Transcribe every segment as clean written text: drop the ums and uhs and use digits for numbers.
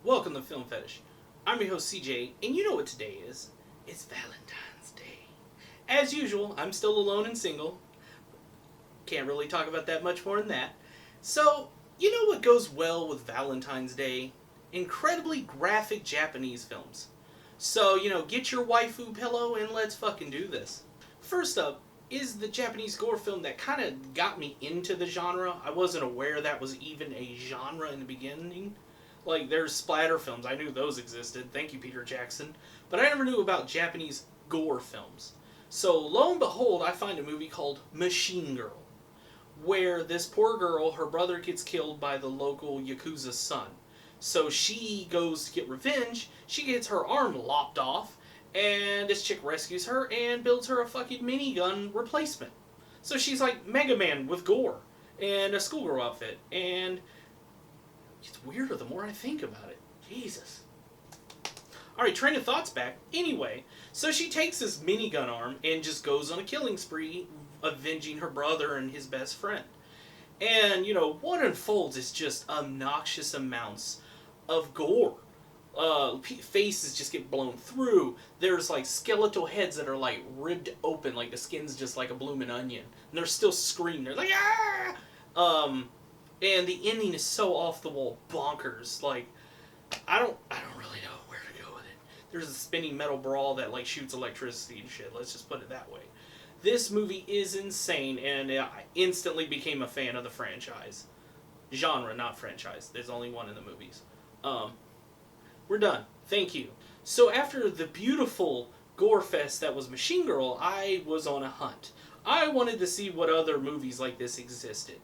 Welcome to Film Fetish. I'm your host CJ, and you know what today is. It's Valentine's Day. As usual, I'm still alone and single. Can't really talk about that much more than that. So, you know what goes well with Valentine's Day? Incredibly graphic Japanese films. So, get your waifu pillow and let's fucking do this. First up is the Japanese gore film that kind of got me into the genre. I wasn't aware that was even a genre in the beginning. Like, there's splatter films. I knew those existed. Thank you, Peter Jackson. But I never knew about Japanese gore films. So, lo and behold, I find a movie called Machine Girl, where this poor girl, her brother gets killed by the local Yakuza son. So she goes to get revenge. She gets her arm lopped off, and this chick rescues her and builds her a fucking minigun replacement. So she's like Mega Man with gore and a schoolgirl outfit. And it's weirder the more I think about it. Jesus. Alright, train of thoughts back. Anyway, so she takes this minigun arm and just goes on a killing spree, avenging her brother and his best friend. And, what unfolds is just obnoxious amounts of gore. Faces just get blown through. There's like skeletal heads that are like ripped open, like the skin's just like a blooming onion. And they're still screaming. They're like, ah! And the ending is so off the wall bonkers. Like, I don't really know where to go with it. There's a spinning metal brawl that like shoots electricity and shit. Let's just put it that way. This movie is insane, and I instantly became a fan of the franchise. Genre, not franchise. There's only one in the movies. We're done. Thank you. So after the beautiful gore fest that was Machine Girl, I was on a hunt. I wanted to see what other movies like this existed.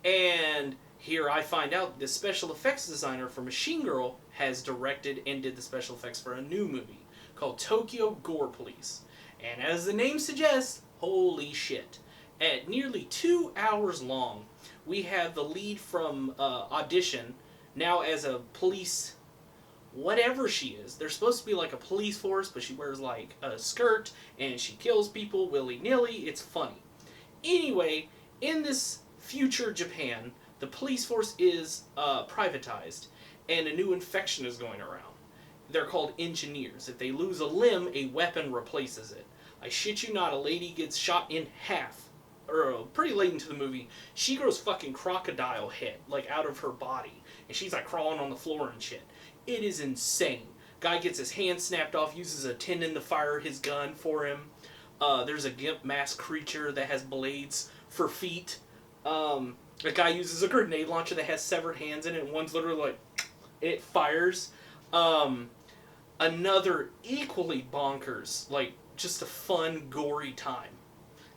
And here I find out the special effects designer for Machine Girl has directed and did the special effects for a new movie called Tokyo Gore Police. And as the name suggests, holy shit. At nearly 2 hours long, we have the lead from Audition, now as a police, whatever she is. They're supposed to be like a police force, but she wears like a skirt, and she kills people willy-nilly. It's funny. Anyway, in this future Japan, the police force is privatized, and a new infection is going around. They're called engineers. If they lose a limb, a weapon replaces it. I shit you not, a lady gets shot in half, or pretty late into the movie. She grows fucking crocodile head, like out of her body, and she's like crawling on the floor and shit. It is insane. Guy gets his hand snapped off, uses a tendon to fire his gun for him. There's a gimp mask creature that has blades for feet. A guy uses a grenade launcher that has severed hands in it, and one's literally like, it fires. Another equally bonkers, like, just a fun, gory time.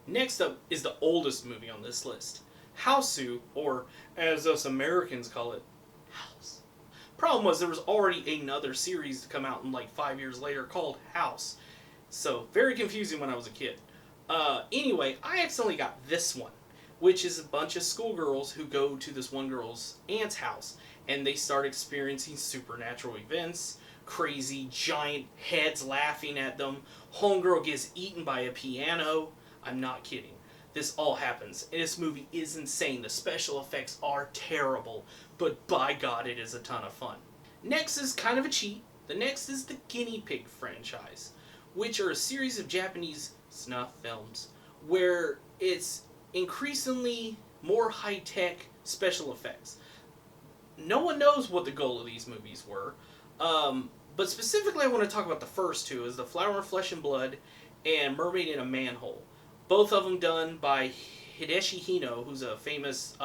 Next up is the oldest movie on this list. Hausu, or as us Americans call it, House. Problem was there was already another series to come out in like 5 years later called House. So, very confusing when I was a kid. Anyway, I accidentally got this one, which is a bunch of schoolgirls who go to this one girl's aunt's house, and they start experiencing supernatural events, crazy giant heads laughing at them, homegirl gets eaten by a piano. I'm not kidding. This all happens. This movie is insane. The special effects are terrible, but by God, it is a ton of fun. Next is kind of a cheat. The next is the Guinea Pig franchise, which are a series of Japanese snuff films where it's increasingly more high-tech special effects. No one knows what the goal of these movies were, but specifically I want to talk about the first two, is The Flower of Flesh and Blood and Mermaid in a Manhole. Both of them done by Hideshi Hino, who's a famous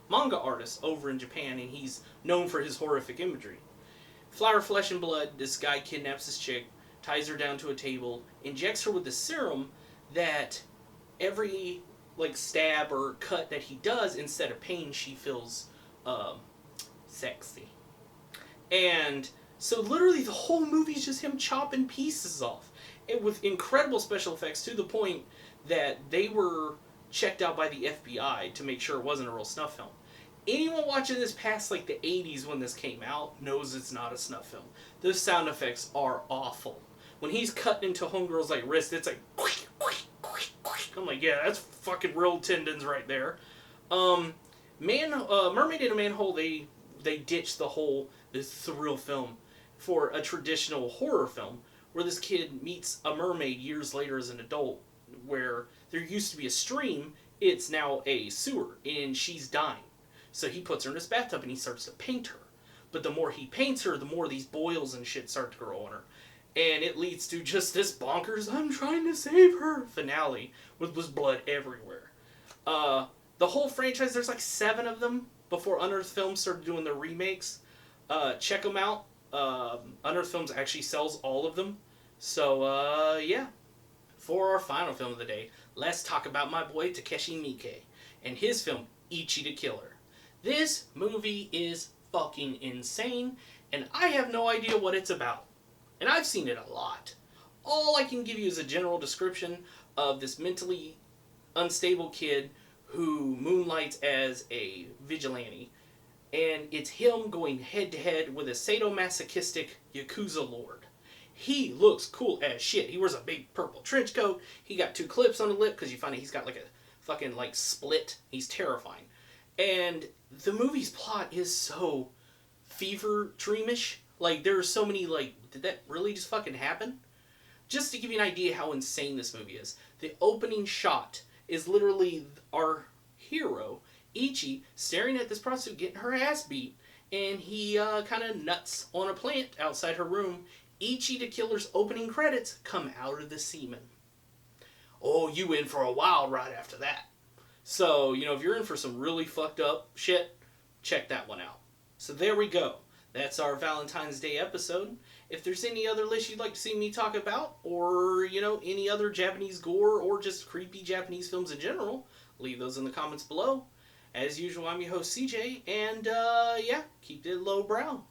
manga artist over in Japan, and he's known for his horrific imagery. Flower, Flesh, and Blood, this guy kidnaps this chick, ties her down to a table, injects her with the serum that every stab or cut that he does, instead of pain, she feels sexy. And so literally the whole movie is just him chopping pieces off. And with incredible special effects, to the point that they were checked out by the FBI to make sure it wasn't a real snuff film. Anyone watching this past the 80s when this came out knows it's not a snuff film. Those sound effects are awful. When he's cutting into homegirl's wrist, it's like, I'm like, yeah, that's fucking real tendons right there. Mermaid in a Manhole, they they ditched the whole this thrill film for a traditional horror film where this kid meets a mermaid years later as an adult, where there used to be a stream, it's now a sewer, and she's dying. So he puts her in his bathtub and he starts to paint her. But the more he paints her, the more these boils and shit start to grow on her. And it leads to just this bonkers, I'm trying to save her finale with blood everywhere. The whole franchise, there's like 7 of them before Unearthed Films started doing their remakes. Check them out. Unearthed Films actually sells all of them. So, yeah. For our final film of the day, let's talk about my boy Takeshi Miike and his film, Ichi the Killer. This movie is fucking insane, and I have no idea what it's about. And I've seen it a lot. All I can give you is a general description of this mentally unstable kid who moonlights as a vigilante. And it's him going head to head with a sadomasochistic Yakuza lord. He looks cool as shit. He wears a big purple trench coat. He got 2 clips on the lip because you find out he's got like a fucking like split. He's terrifying. And the movie's plot is so fever dreamish. Like there are so many like, did that really just fucking happen? Just to give you an idea how insane this movie is. The opening shot is literally our hero, Ichi, staring at this prostitute getting her ass beat. And he kind of nuts on a plant outside her room. Ichi the Killer's opening credits come out of the semen. Oh, you in for a wild ride after that. So, you know, if you're in for some really fucked up shit, check that one out. So there we go. That's our Valentine's Day episode. If there's any other list you'd like to see me talk about, or, you know, any other Japanese gore or just creepy Japanese films in general, leave those in the comments below. As usual, I'm your host, CJ, and, yeah, keep it low brow.